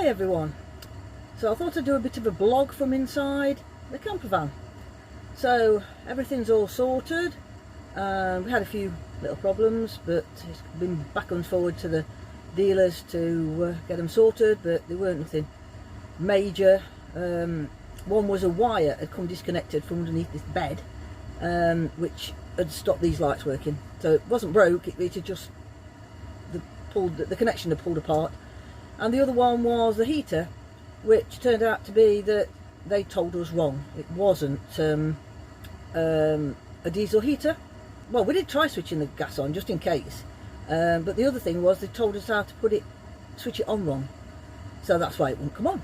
everyone. So I thought I'd do a bit of a blog from inside the camper van. So everything's all sorted. We had a few little problems, but it's been back and forward to the dealers to get them sorted, but they weren't nothing major. One was a wire had come disconnected from underneath this bed, which had stopped these lights working. So it wasn't broke, it had just the connection had pulled apart. And the other one was the heater, which turned out to be that they told us wrong. It wasn't a diesel heater. Well, we did try switching the gas on just in case, but the other thing was they told us how to switch it on wrong, so that's why it wouldn't come on.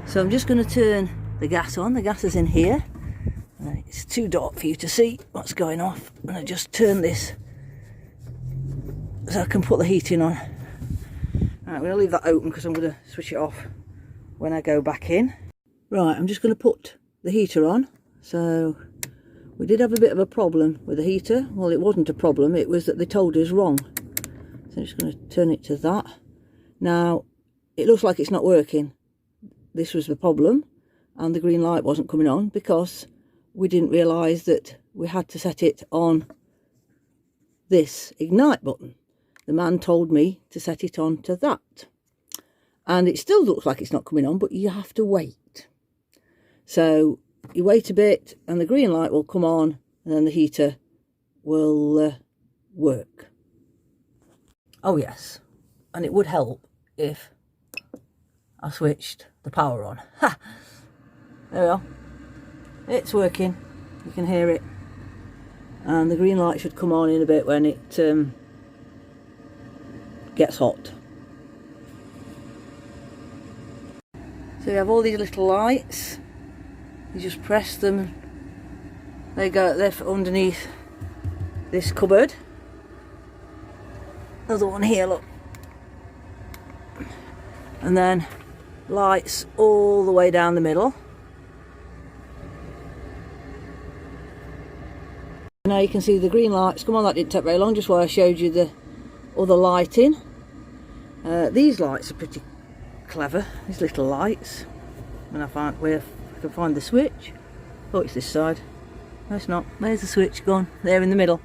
So I'm just going to turn the gas on. The gas is in here. It's too dark for you to see what's going off, and I just turn this so I can put the heating on. Right, I'm going to leave that open because I'm going to switch it off when I go back in. Right, I'm just going to put the heater on. So we did have a bit of a problem with the heater. Well, it wasn't a problem, it was that they told us wrong. So I'm just going to turn it to that. Now, it looks like it's not working. This was the problem, and the green light wasn't coming on because we didn't realise that we had to set it on this ignite button. The man told me to set it on to that. And it still looks like it's not coming on, but you have to wait. So you wait a bit and the green light will come on, and then the heater will work. Oh yes, and it would help if I switched the power on. Ha! There we are. It's working. You can hear it. And the green light should come on in a bit when it gets hot. So you have all these little lights. You just press them. They go there underneath this cupboard. Another one here, look. And then lights all the way down the middle. Now you can see the green lights come on. That didn't take very long, just while I showed you the other lighting. These lights are pretty clever, these little lights. When I find where I can find the switch. Oh, it's this side. No, it's not. There's the switch gone there in the middle.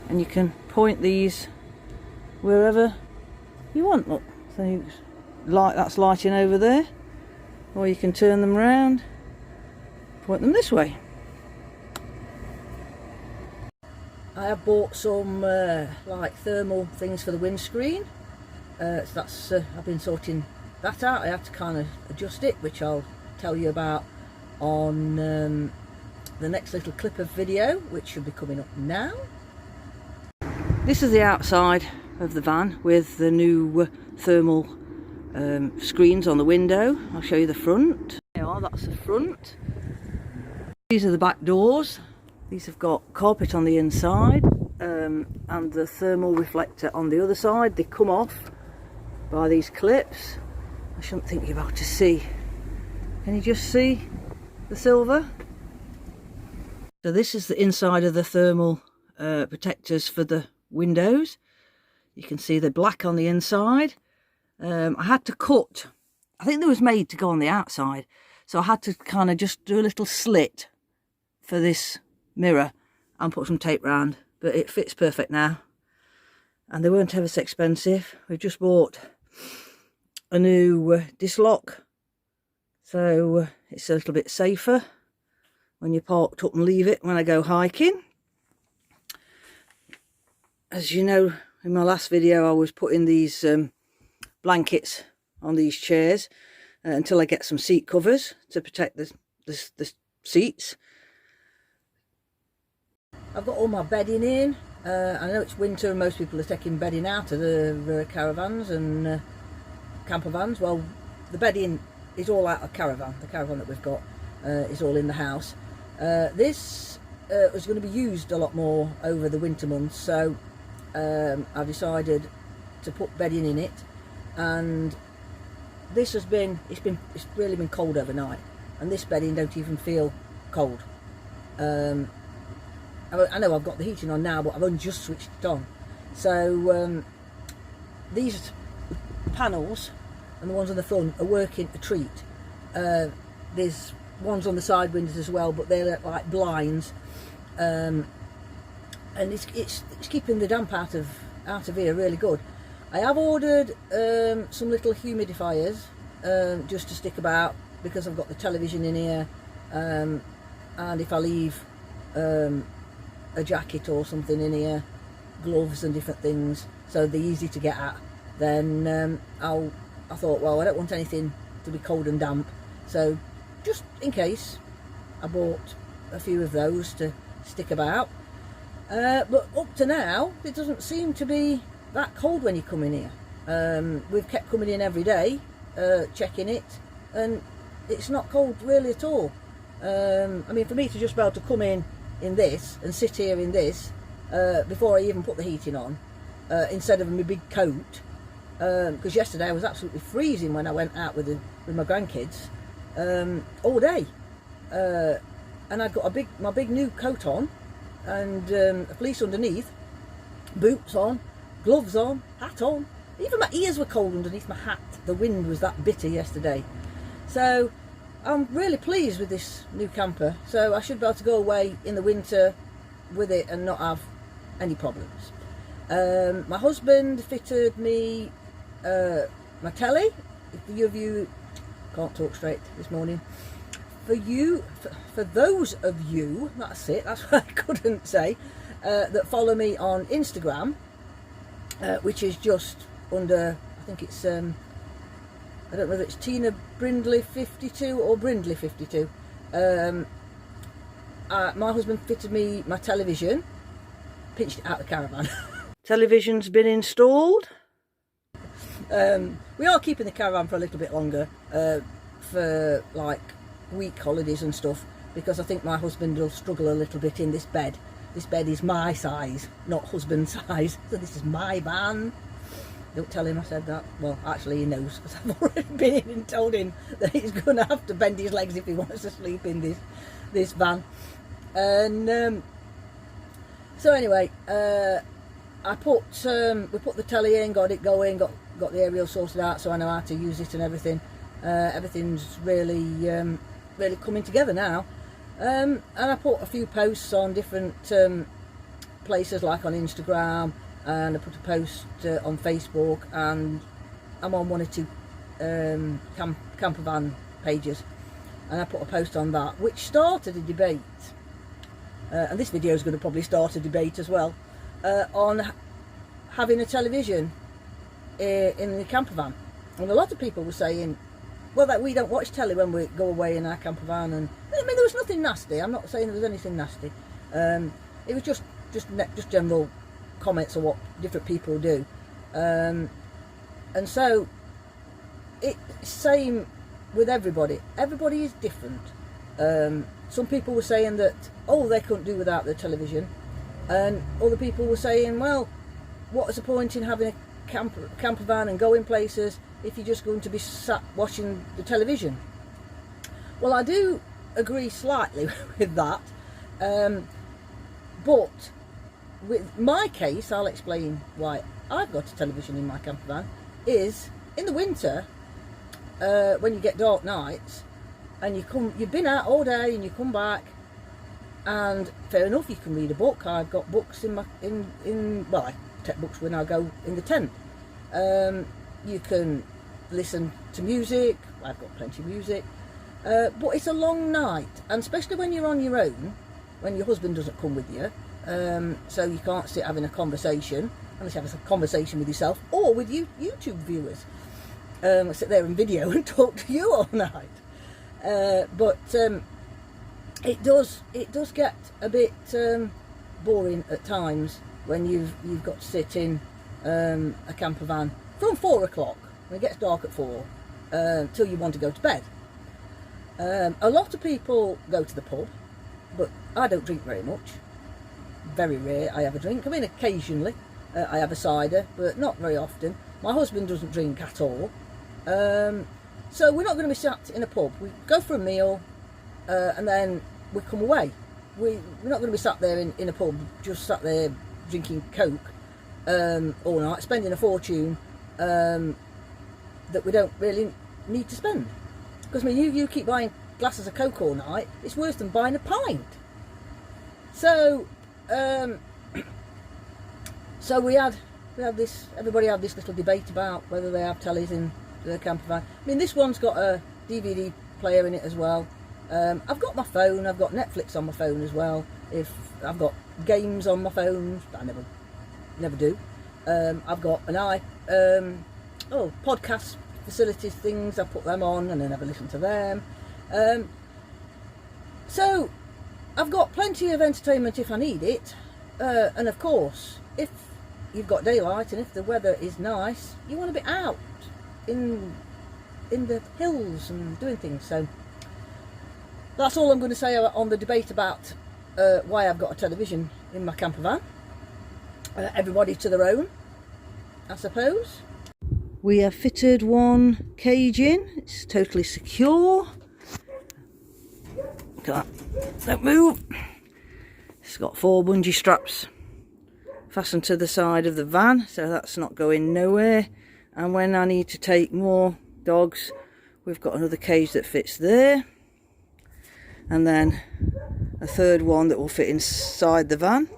And you can point these wherever you want. Look, so that's lighting over there, or you can turn them around, point them this way. I have bought some like thermal things for the windscreen. So that's I've been sorting that out. I had to kind of adjust it, which I'll tell you about on the next little clip of video, which should be coming up now. This is the outside of the van with the new thermal screens on the window. I'll show you the front. There you are, that's the front. These are the back doors. These have got carpet on the inside and the thermal reflector on the other side. They come off by these clips. I shouldn't think you're about to see. Can you just see the silver? So this is the inside of the thermal protectors for the windows. You can see the black on the inside. I had to cut, I think they was made to go on the outside, so I had to kind of just do a little slit for this mirror and put some tape round, but it fits perfect now. And they weren't ever so expensive. We just bought a new disc lock, so it's a little bit safer when you're parked up and leave it when I go hiking. As you know, in my last video I was putting these blankets on these chairs until I get some seat covers to protect the seats. I've got all my bedding in. I know it's winter and most people are taking bedding out of the caravans and camper vans. Well, the bedding is all out of caravan. The caravan that we've got is all in the house. This was going to be used a lot more over the winter months, so I decided to put bedding in it. And this has been, it's really been cold overnight, and this bedding don't even feel cold. I know I've got the heating on now, but I've only just switched it on. So these panels and the ones on the front are working a treat. There's ones on the side windows as well, but they're like blinds, and it's keeping the damp out of here really good. I have ordered some little humidifiers just to stick about, because I've got the television in here, and if I leave a jacket or something in here, gloves and different things, so they're easy to get at, then I thought, well, I don't want anything to be cold and damp, so just in case I bought a few of those to stick about. But up to now it doesn't seem to be that cold when you come in here. We've kept coming in every day, checking it, and it's not cold really at all. I mean, for me to just be able to come in this and sit here in this before I even put the heating on, instead of my big coat, because yesterday I was absolutely freezing when I went out with my grandkids all day, and I've got my big new coat on, and a fleece underneath, boots on, gloves on, hat on. Even my ears were cold underneath my hat. The wind was that bitter yesterday. So I'm really pleased with this new camper, so I should be able to go away in the winter with it and not have any problems. My husband fitted me my telly. If you can't talk straight this morning, for those of you, that's what I couldn't say, that follow me on Instagram, which is just under, I think it's I don't know whether it's Tina Brindley 52 or Brindley 52. My husband fitted me my television, pinched it out of the caravan. Television's been installed. We are keeping the caravan for a little bit longer, for like week holidays and stuff, because I think my husband will struggle a little bit in this bed. This bed is my size, not husband's size, so this is my van. Don't tell him I said that. Well, actually he knows, because I've already been in and told him that he's going to have to bend his legs if he wants to sleep in this van. And so anyway, we put the telly in, got it going, got the aerial sorted out, so I know how to use it and everything. Everything's really really coming together now. And I put a few posts on different places, like on Instagram, and I put a post on Facebook, and I'm on one or two Campervan pages, and I put a post on that, which started a debate, and this video is going to probably start a debate as well, on having a television in the campervan. And a lot of people were saying, well, that we don't watch telly when we go away in our campervan, and I mean, there was nothing nasty. I'm not saying there was anything nasty. It was just general comments on what different people do, and so it's same with everybody. Everybody is different. Some people were saying that, oh, they couldn't do without the television, and other people were saying, well, what is the point in having a campervan and going places if you're just going to be sat watching the television? Well, I do agree slightly with that, but with my case, I'll explain why I've got a television in my campervan. Is in the winter, when you get dark nights and you've been out all day and you come back, and fair enough, you can read a book. I've got books well, I take books when I go in the tent. You can listen to music. I've got plenty of music, but it's a long night, and especially when you're on your own, when your husband doesn't come with you, so you can't sit having a conversation unless you have a conversation with yourself or with YouTube viewers. Sit there and video and talk to you all night, but it does get a bit boring at times when you've got to sit in a camper van from 4 o'clock, when it gets dark at 4, till you want to go to bed. A lot of people go to the pub, but I don't drink very much. Very rare I have a drink. I mean, occasionally I have a cider, but not very often. My husband doesn't drink at all, so we're not going to be sat in a pub. We go for a meal, and then we come away. We're not going to be sat there in a pub, just sat there drinking Coke all night, spending a fortune, that we don't really need to spend. Because I mean, you keep buying glasses of Coke all night, it's worse than buying a pint. So, so we had this. Everybody had this little debate about whether they have tellies in the camper van. I mean, this one's got a DVD player in it as well. I've got my phone. I've got Netflix on my phone as well. If I've got games on my phone, I never do. I've got an podcast facilities things. I put them on and I never listen to them. So I've got plenty of entertainment if I need it. And of course, if you've got daylight and if the weather is nice, you want to be out in the hills and doing things. So that's all I'm going to say on the debate about why I've got a television in my camper van. Everybody to their own, I suppose. We have fitted one cage in. It's totally secure. Don't move. It's got 4 bungee straps fastened to the side of the van, so that's not going nowhere. And when I need to take more dogs, we've got another cage that fits there, and then a third one that will fit inside the van.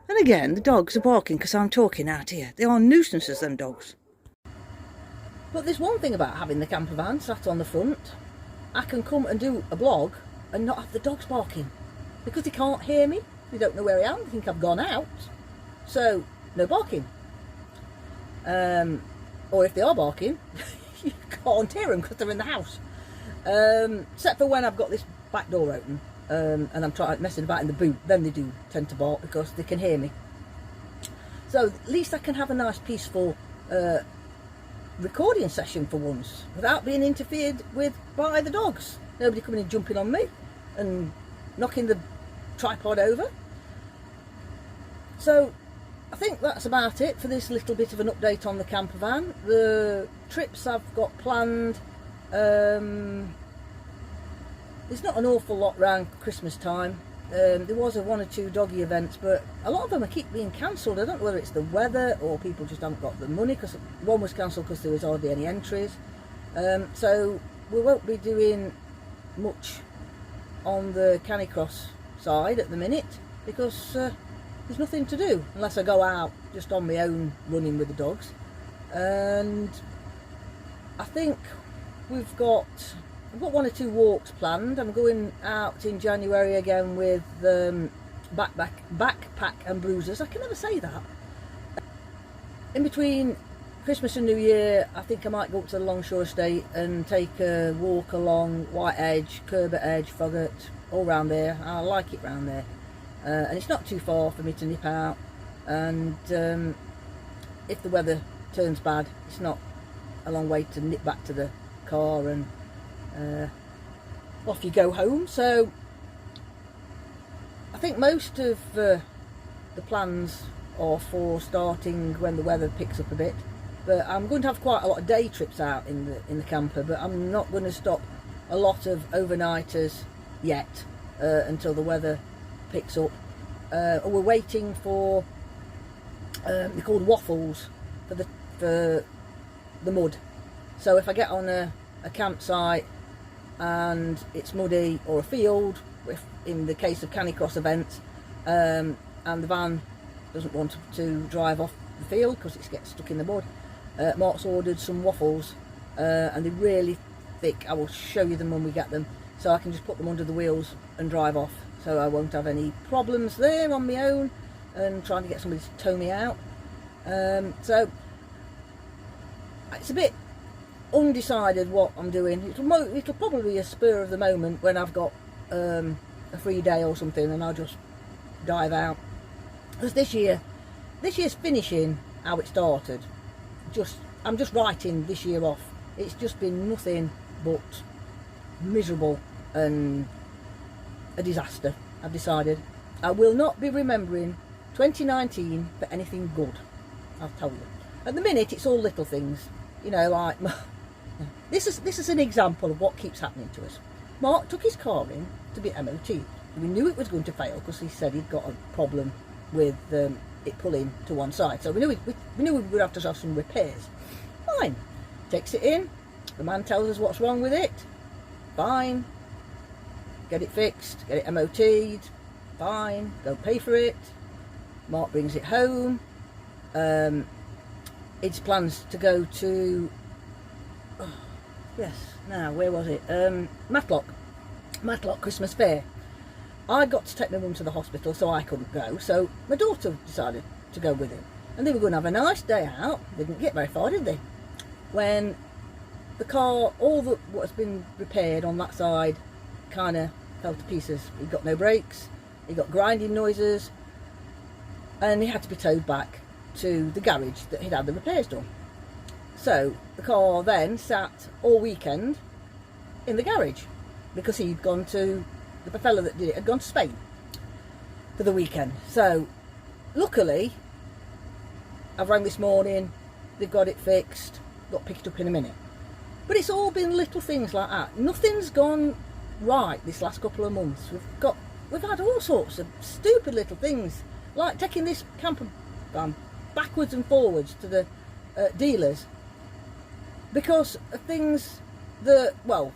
And again, the dogs are barking because I'm talking out here. They are nuisances, them dogs. But there's one thing about having the camper van sat on the front. I can come and do a blog and not have the dogs barking, because they can't hear me, they don't know where I am, they think I've gone out, so no barking. Or if they are barking, you can't hear them because they're in the house. Except for when I've got this back door open and I'm messing about in the boot, then they do tend to bark because they can hear me. So at least I can have a nice peaceful recording session for once without being interfered with by the dogs. Nobody coming and jumping on me and knocking the tripod over. So I think that's about it for this little bit of an update on the camper van. The trips I've got planned, there's not an awful lot around Christmas time. There was 1 or 2 doggy events, but a lot of them keep being cancelled. I don't know whether it's the weather or people just haven't got the money, because one was cancelled because there was hardly any entries. So we won't be doing much on the Canicross side at the minute, because there's nothing to do unless I go out just on my own running with the dogs. And I think I've got 1 or 2 walks planned. I'm going out in January again with backpack and bruisers. I can never say that. In between Christmas and New Year, I think I might go up to the Longshore Estate and take a walk along White Edge, Curbet Edge, Foggart, all round there. I like it round there. And it's not too far for me to nip out. And if the weather turns bad, it's not a long way to nip back to the car and off you go home. So I think most of the plans are for starting when the weather picks up a bit. But I'm going to have quite a lot of day trips out in the camper, but I'm not going to stop a lot of overnighters yet until the weather picks up. We're waiting for they're called waffles for the mud. So if I get on a campsite and it's muddy, or a field, if in the case of Canicross events, and the van doesn't want to drive off the field because it gets stuck in the mud, Mark's ordered some waffles, and they're really thick. I will show you them when we get them, so I can just put them under the wheels and drive off, so I won't have any problems there on my own and trying to get somebody to tow me out. So it's a bit undecided what I'm doing. It'll probably be a spur of the moment when I've got a free day or something, and I'll just dive out. Because this year's finishing how it started. I'm just writing this year off. It's just been nothing but miserable and a disaster. I've decided I will not be remembering 2019 for anything good. I'll tell you. At the minute, it's all little things. You know, like this is an example of what keeps happening to us. Mark took his car in to be MOT. We knew it was going to fail because he said he'd got a problem with it pulling to one side. So we knew we would have to have some repairs. Fine. takes it in, the man tells us what's wrong with it, fine, get it fixed, get it MOT'd, fine, go pay for it. Mark brings it home. It's plans to go to, where was it? Matlock Christmas Fair. I got to take my mum to the hospital, so I couldn't go, so my daughter decided to go with him. And they were going to have a nice day out. They didn't get very far, did they? When the car, what's been repaired on that side, kind of fell to pieces. He got no brakes, he got grinding noises, and he had to be towed back to the garage that he'd had the repairs done. So the car then sat all weekend in the garage because he'd gone to, the fella that did it had gone to Spain for the weekend. So luckily I've rang this morning, they've got it fixed, got picked up in a minute. But it's all been little things like that. Nothing's gone right this last couple of months. We've had all sorts of stupid little things, like taking this Campervan backwards and forwards to the dealers because of things that, well,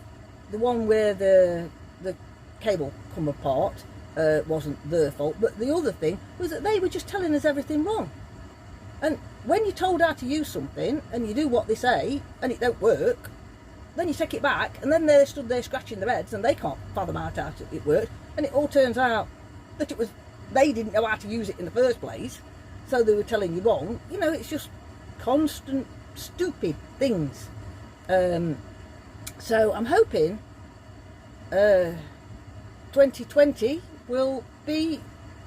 the one where the cable come apart wasn't their fault, but the other thing was that they were just telling us everything wrong. And when you're told how to use something and you do what they say and it don't work, then you take it back and then they're stood there scratching their heads and they can't fathom out how it worked, and it all turns out that they didn't know how to use it in the first place, so they were telling you wrong. You know, it's just constant stupid things. So I'm hoping 2020 will be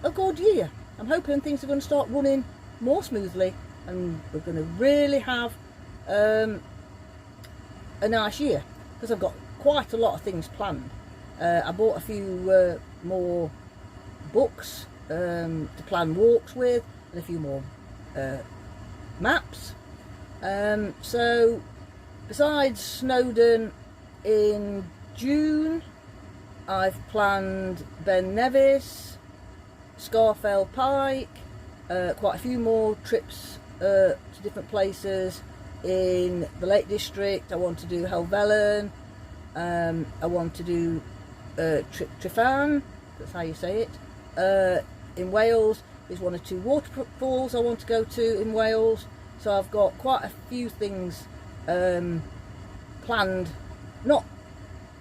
a good year. I'm hoping things are going to start running more smoothly and we're going to really have a nice year, because I've got quite a lot of things planned. I bought a few more books to plan walks with, and a few more maps. So besides Snowdon in June, I've planned Ben Nevis, Scarfell Pike, quite a few more trips to different places in the Lake District. I want to do Helvellyn, I want to do Trefan, that's how you say it, in Wales. There's one or two waterfalls I want to go to in Wales, so I've got quite a few things planned, not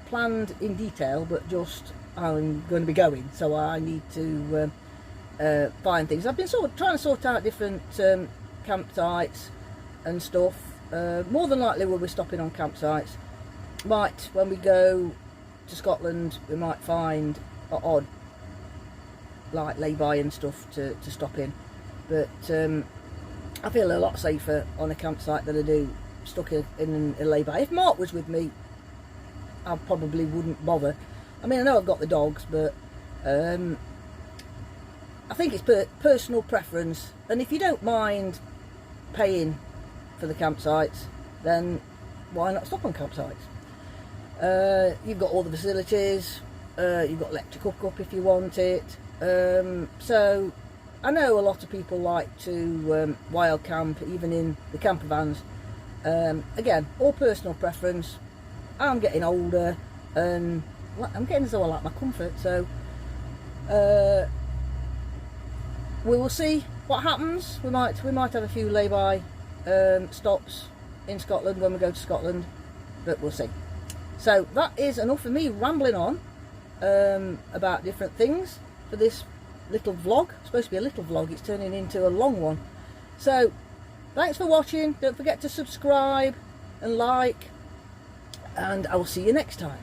planned in detail, but just I'm going to be going, so I need to find things. I've been trying to sort out different campsites and stuff. More than likely we'll be stopping on campsites. When we go to Scotland, we might find odd like lay-by and stuff to stop in, but I feel a lot safer on a campsite than I do stuck in a lay-by. If Mark was with me, I probably wouldn't bother. I mean, I know I've got the dogs, but I think it's personal preference, and if you don't mind paying for the campsites, then why not stop on campsites? You've got all the facilities, you've got electric hookup if you want it, so I know a lot of people like to wild camp even in the camper vans. Again, all personal preference. I'm getting older and I'm getting as though I like my comfort, so we will see what happens. We might have a few lay-by stops in Scotland when we go to Scotland, but we'll see. So that is enough of me rambling on about different things for this little vlog. It's supposed to be a little vlog, it's turning into a long one. So thanks for watching. Don't forget to subscribe and like, and I will see you next time.